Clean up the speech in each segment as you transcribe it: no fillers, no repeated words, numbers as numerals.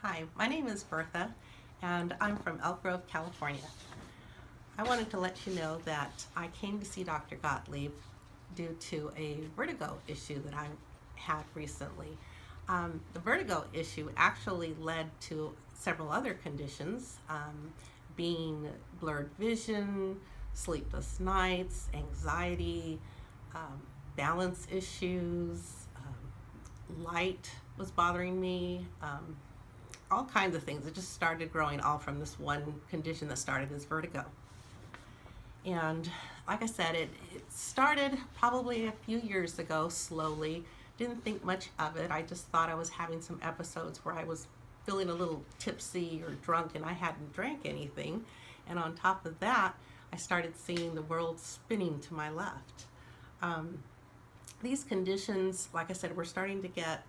Hi, my name is Bertha, and I'm from Elk Grove, California. I wanted to let you know that I came to see Dr. Gottlieb due to a vertigo issue that I had recently. The vertigo issue actually led to several other conditions, being blurred vision, sleepless nights, anxiety, balance issues, light was bothering me, all kinds of things. It just started growing all from this one condition that started as vertigo. And like I said, it started probably a few years ago slowly. Didn't think much of it. I just thought I was having some episodes where I was feeling a little tipsy or drunk and I hadn't drank anything. And on top of that, I started seeing the world spinning to my left. These conditions, like I said, were starting to get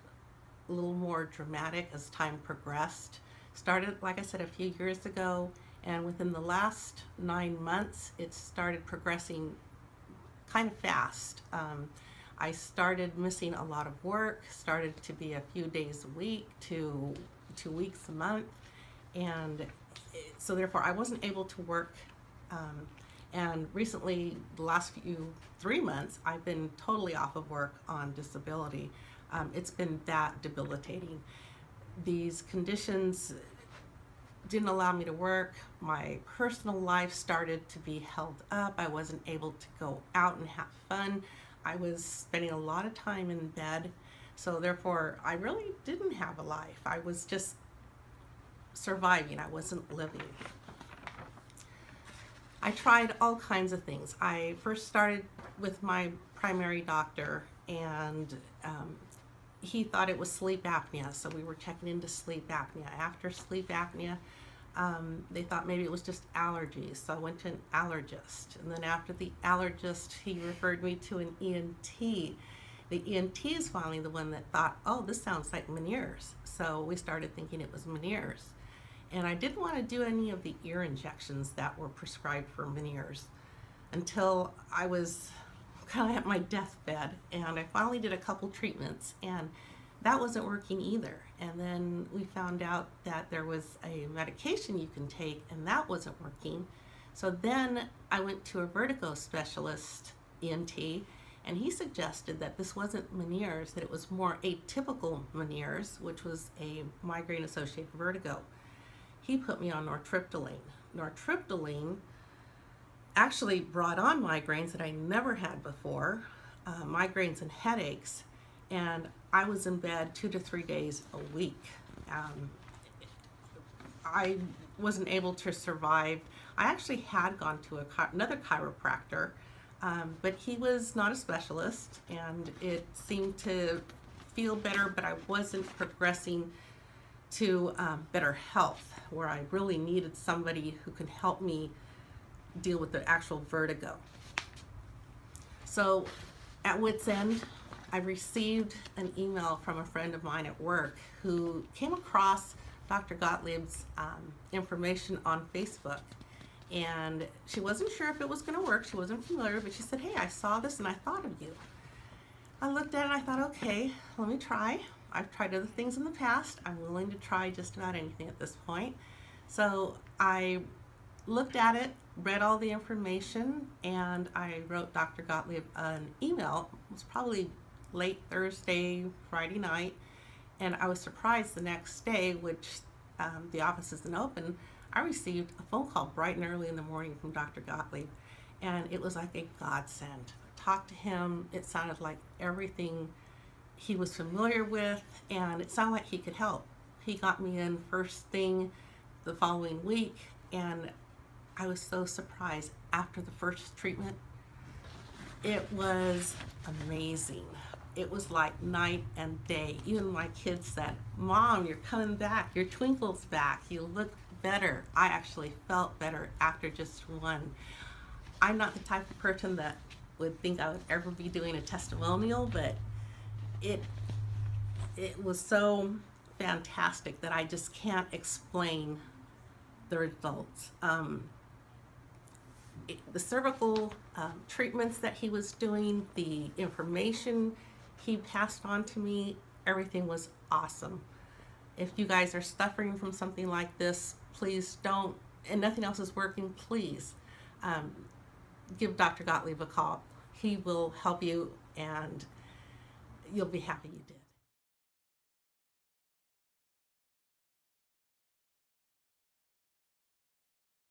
a little more dramatic as time progressed. Started, like I said, a few years ago, and within the last 9 months, it started progressing kind of fast. I started missing a lot of work, started to be a few days a week to 2 weeks a month, and so therefore I wasn't able to work. And recently, the last 3 months, I've been totally off of work on disability. It's been that debilitating. These conditions didn't allow me to work. My personal life started to be held up. I wasn't able to go out and have fun. I was spending a lot of time in bed. So therefore, I really didn't have a life. I was just surviving. I wasn't living. I tried all kinds of things. I first started with my primary doctor, and he thought it was sleep apnea, so we were checking into sleep apnea. After sleep apnea, they thought maybe it was just allergies, so I went to an allergist. And then after the allergist, he referred me to an ENT. The ENT is finally the one that thought, oh, this sounds like Meniere's. So we started thinking it was Meniere's. And I didn't want to do any of the ear injections that were prescribed for Meniere's until I was kind of at my deathbed, and I finally did a couple treatments, and that wasn't working either. And then we found out that there was a medication you can take, and that wasn't working. So then I went to a vertigo specialist, ENT, and he suggested that this wasn't Meniere's, that it was more atypical Meniere's, which was a migraine-associated vertigo. He put me on nortriptyline. Nortriptyline actually brought on migraines that I never had before, migraines and headaches, and I was in bed 2 to 3 days a week. I wasn't able to survive. I actually had gone to another chiropractor, but he was not a specialist, and it seemed to feel better, but I wasn't progressing to better health, where I really needed somebody who could help me deal with the actual vertigo. So at wit's end, I received an email from a friend of mine at work who came across Dr. Gottlieb's information on Facebook, and she wasn't sure if it was going to work. She wasn't familiar, but she said, hey, I saw this and I thought of you. I looked at it and I thought, okay, let me try. I've tried other things in the past. I'm willing to try just about anything at this point. So I looked at it, read all the information, and I wrote Dr. Gottlieb an email. It was probably late Thursday, Friday night, and I was surprised the next day, which the office isn't open, I received a phone call bright and early in the morning from Dr. Gottlieb, and it was like a godsend. I talked to him. It sounded like everything he was familiar with, and it sounded like he could help. He got me in first thing the following week, and I was so surprised after the first treatment. It was amazing. It was like night and day. Even my kids said, Mom, you're coming back. Your twinkle's back. You look better. I actually felt better after just one. I'm not the type of person that would think I would ever be doing a testimonial, but it was so fantastic that I just can't explain the results. The cervical treatments that he was doing, the information he passed on to me, everything was awesome. If you guys are suffering from something like this, please don't, and nothing else is working, please give Dr. Gottlieb a call. He will help you, and you'll be happy you did.